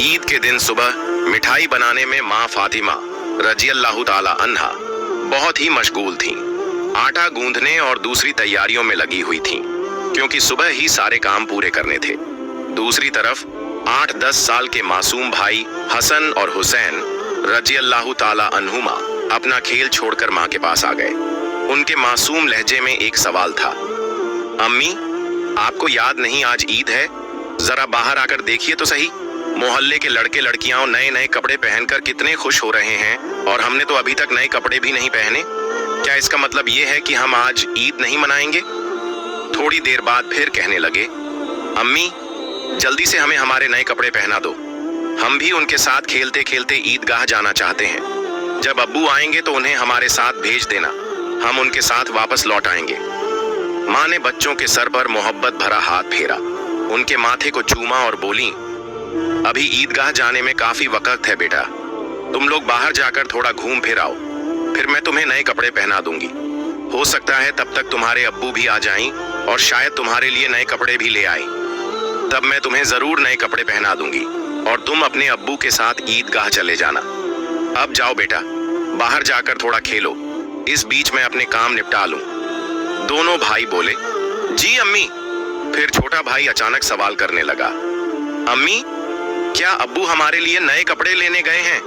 ईद के दिन सुबह मिठाई बनाने में माँ फातिमा रज़ियल्लाहु ताला अन्हा बहुत ही मशगूल थीं। आटा गूंदने और दूसरी तैयारियों में लगी हुई थीं, क्योंकि सुबह ही सारे काम पूरे करने थे। दूसरी तरफ 8-10 साल के मासूम भाई हसन और हुसैन रज़ियल्लाहु ताला अन्हुमा अपना खेल छोड़कर माँ के पास आ गए। उनके मासूम लहजे में एक सवाल था, अम्मी आपको याद नहीं आज ईद है? जरा बाहर आकर देखिए तो सही, मोहल्ले के लड़के लड़कियां नए नए कपड़े पहनकर कितने खुश हो रहे हैं और हमने तो अभी तक नए कपड़े भी नहीं पहने। क्या इसका मतलब ये है कि हम आज ईद नहीं मनाएंगे? थोड़ी देर बाद फिर कहने लगे, अम्मी जल्दी से हमें हमारे नए कपड़े पहना दो, हम भी उनके साथ खेलते खेलते ईदगाह जाना चाहते हैं। जब अब्बू आएंगे तो उन्हें हमारे साथ भेज देना, हम उनके साथ वापस लौट आएंगे। माँ ने बच्चों के सर पर मोहब्बत भरा हाथ फेरा, उनके माथे को चूमा और बोली, अभी ईदगाह जाने में काफी वक्त है बेटा, तुम लोग बाहर जाकर थोड़ा घूम फिर आओ, फिर मैं तुम्हें नए कपड़े पहना दूंगी। हो सकता है तब तक तुम्हारे अब्बू भी आ जाएं और शायद तुम्हारे लिए नए कपड़े भी ले आएं। तब मैं तुम्हें जरूर नए कपड़े पहना दूंगी और तुम अपने अब्बू के साथ ईदगाह चले जाना। अब जाओ बेटा, बाहर जाकर थोड़ा खेलो, इस बीच मैं अपने काम निपटा लूं। दोनों भाई बोले, जी अम्मी। फिर छोटा भाई अचानक सवाल करने लगा, अम्मी क्या अब्बू हमारे लिए नए कपड़े लेने गए हैं?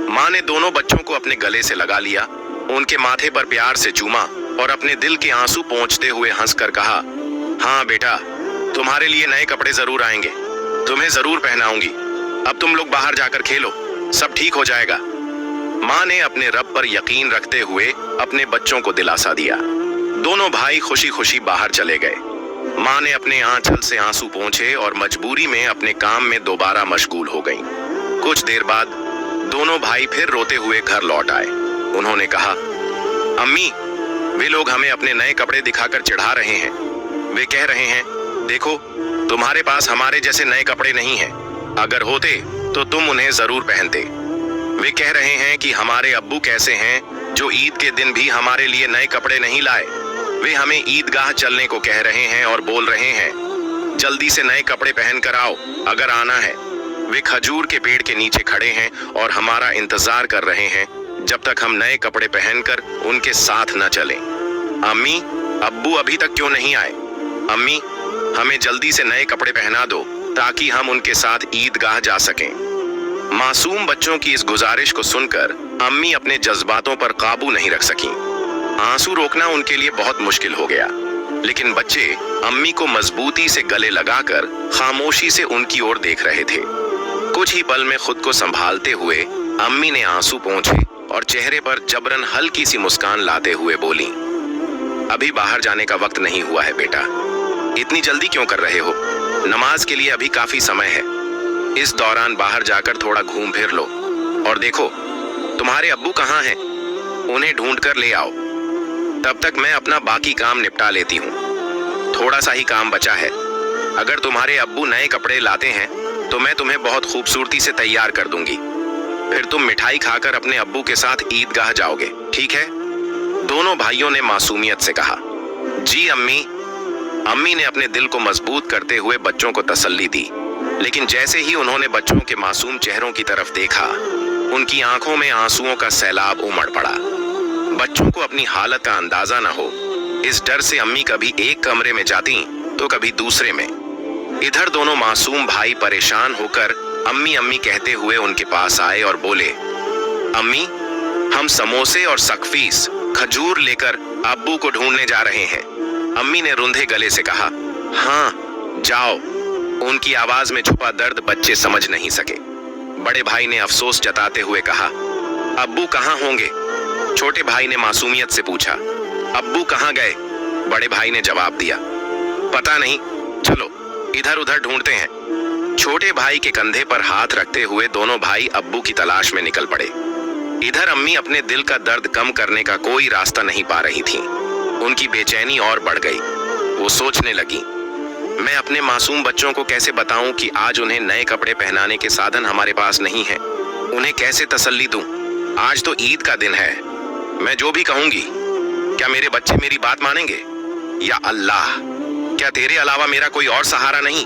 माँ ने दोनों बच्चों को अपने गले से लगा लिया, उनके माथे पर प्यार से चूमा और अपने दिल के आंसू पोंछते हुए हंसकर कहा, हाँ बेटा तुम्हारे लिए नए कपड़े जरूर आएंगे, तुम्हें जरूर पहनाऊंगी। अब तुम लोग बाहर जाकर खेलो, सब ठीक हो जाएगा। माँ ने अपने रब पर यकीन रखते हुए अपने बच्चों को दिलासा दिया। दोनों भाई खुशी खुशी बाहर चले गए। माँ ने अपने आंचल से आंसू पोंछे और मजबूरी में अपने काम में दोबारा मशगूल हो गईं। कुछ देर बाद दोनों भाई फिर रोते हुए घर लौट आए। उन्होंने कहा, अम्मी वे लोग हमें अपने नए कपड़े दिखाकर चिढ़ा रहे हैं। वे कह रहे हैं, देखो तुम्हारे पास हमारे जैसे नए कपड़े नहीं हैं, अगर होते तो तुम उन्हें जरूर पहनते। वे कह रहे हैं कि हमारे अब्बू कैसे हैं जो ईद के दिन भी हमारे लिए नए कपड़े नहीं लाए। वे हमें ईदगाह चलने को कह रहे हैं और बोल रहे हैं, जल्दी से नए कपड़े पहन कर आओ अगर आना है। वे खजूर के पेड़ के नीचे खड़े हैं और हमारा इंतजार कर रहे हैं जब तक हम नए कपड़े पहनकर उनके साथ न चलें। अम्मी अब्बू अभी तक क्यों नहीं आए? अम्मी हमें जल्दी से नए कपड़े पहना दो ताकि हम उनके साथ ईदगाह जा सकें। मासूम बच्चों की इस गुजारिश को सुनकर अम्मी अपने जज्बातों पर काबू नहीं रख सकीं। आंसू रोकना उनके लिए बहुत मुश्किल हो गया, लेकिन बच्चे अम्मी को मजबूती से गले लगाकर खामोशी से उनकी ओर देख रहे थे। कुछ ही पल में खुद को संभालते हुए अम्मी ने आंसू पोंछे और चेहरे पर जबरन हल्की सी मुस्कान लाते हुए बोली, अभी बाहर जाने का वक्त नहीं हुआ है बेटा, इतनी जल्दी क्यों कर रहे हो? नमाज के लिए अभी काफी समय है। इस दौरान बाहर जाकर थोड़ा घूम फिर लो और देखो तुम्हारे अब्बू कहाँ हैं, उन्हें ढूंढ कर ले आओ। तब तक मैं अपना बाकी काम निपटा लेती हूँ। थोड़ा सा ही काम बचा है। अगर तुम्हारे अब्बू नए कपड़े लाते हैं तो मैं तुम्हें बहुत खूबसूरती से तैयार कर दूंगी, फिर तुम मिठाई खाकर अपने अब्बू के साथ ईदगाह जाओगे, ठीक है? दोनों भाइयों ने मासूमियत से कहा, जी अम्मी। अम्मी ने अपने दिल को मजबूत करते हुए बच्चों को तसल्ली दी, लेकिन जैसे ही उन्होंने बच्चों के मासूम चेहरों की तरफ देखा, उनकी आंखों में आंसुओं का सैलाब उमड़ पड़ा। बच्चों को अपनी हालत का अंदाजा न हो, इस डर से अम्मी कभी एक कमरे में जाती तो कभी दूसरे में। इधर दोनों मासूम भाई परेशान होकर अम्मी अम्मी कहते हुए उनके पास आए और बोले, अम्मी हम समोसे और सकफीस खजूर लेकर अब्बू को ढूंढने जा रहे हैं। अम्मी ने रुंधे गले से कहा, हाँ जाओ। उनकी आवाज में छुपा दर्द बच्चे समझ नहीं सके। बड़े भाई ने अफसोस जताते हुए कहा, अब्बू कहाँ होंगे? छोटे भाई ने मासूमियत से पूछा, अब्बू कहाँ गए? बड़े भाई ने जवाब दिया, पता नहीं, चलो इधर उधर ढूंढते हैं। छोटे भाई के कंधे पर हाथ रखते हुए दोनों भाई अब्बू की तलाश में निकल पड़े। इधर अम्मी अपने दिल का दर्द कम करने का कोई रास्ता नहीं पा रही थीं। उनकी बेचैनी और बढ़ गई। वो सोचने लगी, मैं अपने मासूम बच्चों को कैसे बताऊं कि आज उन्हें नए कपड़े पहनाने के साधन हमारे पास नहीं है? उन्हें कैसे तसल्ली दूं? आज तो ईद का दिन है, मैं जो भी कहूंगी क्या मेरे बच्चे मेरी बात मानेंगे? या अल्लाह, क्या तेरे अलावा मेरा कोई और सहारा नहीं?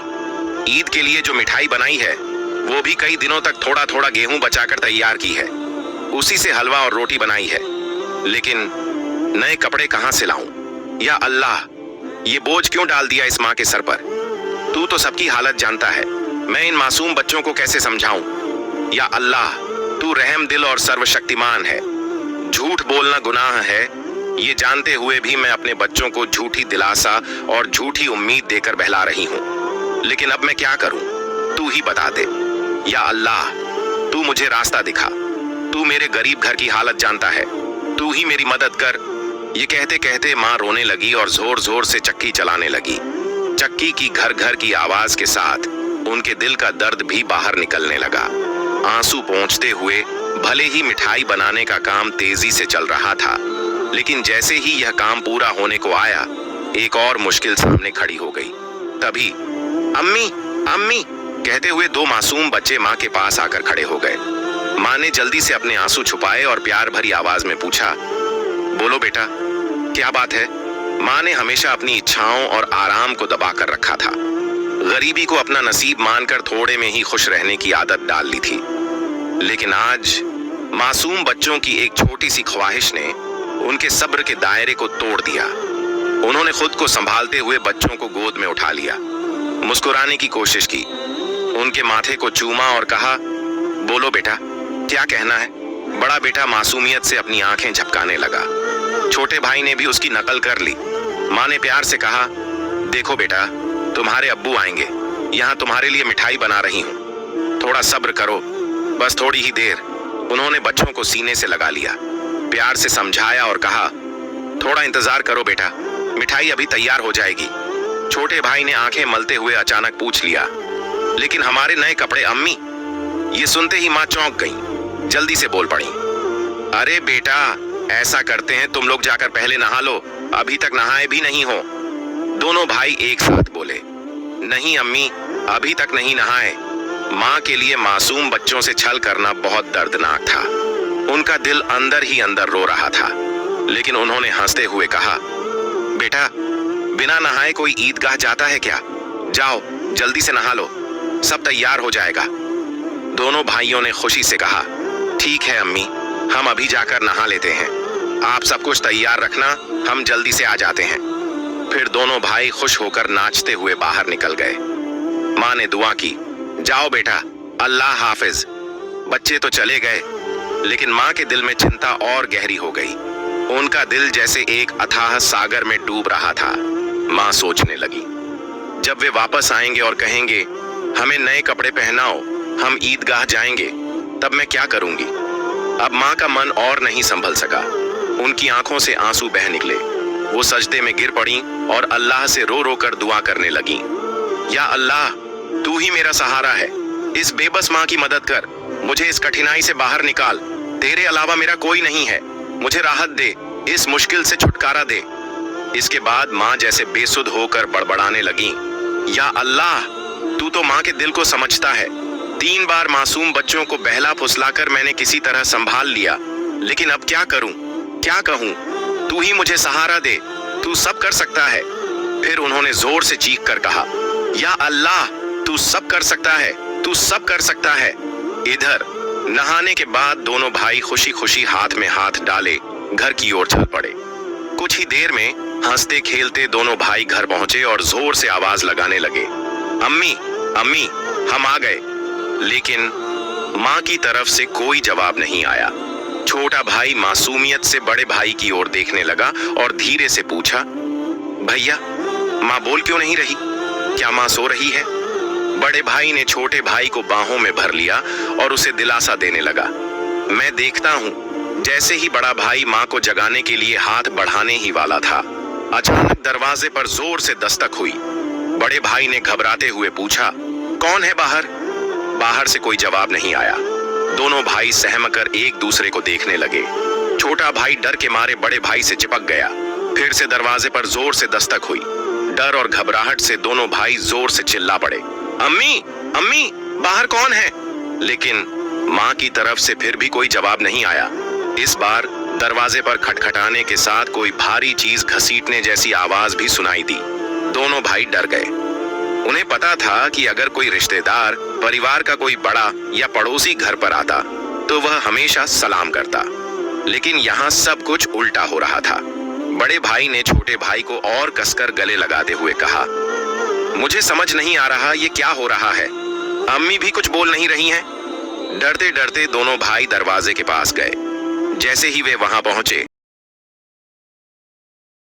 ईद के लिए जो मिठाई बनाई है वो भी कई दिनों तक थोड़ा थोड़ा गेहूं बचाकर तैयार की है, उसी से हलवा और रोटी बनाई है। लेकिन नए कपड़े कहां से लाऊं? या अल्लाह, ये बोझ क्यों डाल दिया इस माँ के सर पर? तू तो सबकी हालत जानता है, मैं इन मासूम बच्चों को कैसे समझाऊं? या अल्लाह, तू रहम दिल और सर्वशक्तिमान है। झूठ बोलना गुनाह है, ये जानते हुए भी मैं अपने बच्चों को झूठी दिलासा और झूठी उम्मीद देकर बहला रही हूँ। लेकिन अब मैं क्या करूं? तू ही बता दे। या अल्लाह, तू मुझे रास्ता दिखा। तू मेरे गरीब घर की हालत जानता है, तू ही मेरी मदद कर। ये कहते कहते माँ रोने लगी और जोर जोर से चक्की चलाने लगी। चक्की की घर घर की आवाज के साथ उनके दिल का दर्द भी बाहर निकलने लगा। आंसू पोंछते हुए भले ही मिठाई बनाने का काम तेजी से चल रहा था, लेकिन जैसे ही यह काम पूरा होने को आया, एक और मुश्किल सामने खड़ी हो गई। तभी अम्मी अम्मी कहते हुए दो मासूम बच्चे माँ के पास आकर खड़े हो गए। माँ ने जल्दी से अपने आंसू छुपाए और प्यार भरी आवाज में पूछा, बोलो बेटा, क्या बात है? माँ ने हमेशा अपनी इच्छाओं और आराम को दबा कर रखा था। गरीबी को अपना नसीब मानकर थोड़े में ही खुश रहने की आदत डाल ली थी। लेकिन आज मासूम बच्चों की एक छोटी सी ख्वाहिश ने उनके सब्र के दायरे को तोड़ दिया। उन्होंने खुद को संभालते हुए बच्चों को गोद में उठा लिया, मुस्कुराने की कोशिश की, उनके माथे को चूमा और कहा, बोलो बेटा, क्या कहना है? बड़ा बेटा मासूमियत से अपनी आंखें झपकाने लगा। छोटे भाई ने भी उसकी नकल कर ली। माँ ने प्यार से कहा, देखो बेटा, तुम्हारे अब्बू आएंगे, यहाँ तुम्हारे लिए मिठाई बना रही हूँ, थोड़ा सब्र करो, बस थोड़ी ही देर। उन्होंने बच्चों को सीने से लगा लिया, प्यार से समझाया और कहा, थोड़ा इंतजार करो बेटा, मिठाई अभी तैयार हो जाएगी। छोटे भाई ने आंखें मलते हुए अचानक पूछ लिया, लेकिन हमारे नए कपड़े अम्मी? ये सुनते ही माँ चौंक गई, जल्दी से बोल पड़ी, अरे बेटा, ऐसा करते हैं, तुम लोग जाकर पहले नहा लो, अभी तक नहाए भी नहीं हो। दोनों भाई एक साथ बोले, नहीं अम्मी, अभी तक नहीं नहाए। माँ के लिए मासूम बच्चों से छल करना बहुत दर्दनाक था। उनका दिल अंदर ही अंदर रो रहा था। लेकिन उन्होंने हंसते हुए कहा, बेटा, बिना नहाए कोई ईदगाह जाता है क्या? जाओ जल्दी से नहा लो, सब तैयार हो जाएगा। दोनों भाइयों ने खुशी से कहा, ठीक है अम्मी, हम अभी जाकर नहा लेते हैं, आप सब कुछ तैयार रखना, हम जल्दी से आ जाते हैं। फिर दोनों भाई खुश होकर नाचते हुए बाहर निकल गए। माँ ने दुआ की, जाओ बेटा, अल्लाह हाफिज। बच्चे तो चले गए, लेकिन माँ के दिल में चिंता और गहरी हो गई। उनका दिल जैसे एक अथाह सागर में डूब रहा था। माँ सोचने लगी, जब वे वापस आएंगे और कहेंगे, हमें नए कपड़े पहनाओ, हम ईदगाह जाएंगे, तब मैं क्या करूंगी? अब माँ का मन और नहीं संभल सका। उनकी आंखों से आंसू बह निकले। वो सजदे में गिर पड़ी और अल्लाह से रो रो कर दुआ करने लगी, या अल्लाह, तू ही मेरा सहारा है, इस बेबस माँ की मदद कर, मुझे इस कठिनाई से बाहर निकाल, तेरे अलावा मेरा कोई नहीं है, मुझे राहत दे, इस मुश्किल से छुटकारा दे। इसके बाद माँ जैसे बेसुध होकर बड़बड़ाने लगी, या अल्लाह, तू तो माँ के दिल को समझता है। 3 बार मासूम बच्चों को बहला फुसलाकर मैंने किसी तरह संभाल लिया, लेकिन अब क्या करूं, क्या कहूं? तू ही मुझे सहारा दे, तू सब कर सकता है। फिर उन्होंने जोर से चीख कर कहा, या अल्लाह, तू सब कर सकता है, तू सब कर सकता है। इधर नहाने के बाद दोनों भाई खुशी खुशी हाथ में हाथ डाले घर की ओर चल पड़े। कुछ ही देर में हंसते खेलते दोनों भाई घर पहुंचे और जोर से आवाज लगाने लगे, अम्मी अम्मी, हम आ गए। लेकिन माँ की तरफ से कोई जवाब नहीं आया। छोटा भाई मासूमियत से बड़े भाई की ओर देखने लगा और धीरे से पूछा, भैया, माँ बोल क्यों नहीं रही? क्या माँ सो रही है? बड़े भाई ने छोटे भाई को बाहों में भर लिया और उसे दिलासा देने लगा। मैं देखता हूँ। जैसे ही बड़ा भाई माँ को जगाने के लिए हाथ बढ़ाने ही वाला था, अचानक दरवाजे पर जोर से दस्तक हुई। बड़े भाई ने घबराते हुए पूछा, कौन है बाहर? बाहर से कोई जवाब नहीं आया। दोनों भाई सहमकर एक दूसरे को देखने लगे। छोटा भाई डर के मारे बड़े भाई से चिपक गया। फिर से दरवाजे पर जोर से दस्तक हुई। डर और घबराहट से दोनों भाई जोर से चिल्ला पड़े, अम्मी अम्मी, बाहर कौन है? लेकिन माँ की तरफ से फिर भी कोई जवाब नहीं आया। इस बार दरवाजे पर खटखटाने के साथ कोई भारी चीज घसीटने जैसी आवाज भी सुनाई दी। दोनों भाई डर गए। उन्हें पता था कि अगर कोई रिश्तेदार, परिवार का कोई बड़ा या पड़ोसी घर पर आता तो वह हमेशा सलाम करता, लेकिन यहाँ सब कुछ उल्टा हो रहा था। बड़े भाई ने छोटे भाई को और कसकर गले लगाते हुए कहा, मुझे समझ नहीं आ रहा ये क्या हो रहा है। अम्मी भी कुछ बोल नहीं रही हैं। डरते डरते दोनों भाई दरवाजे के पास गए। जैसे ही वे वहां पहुंचे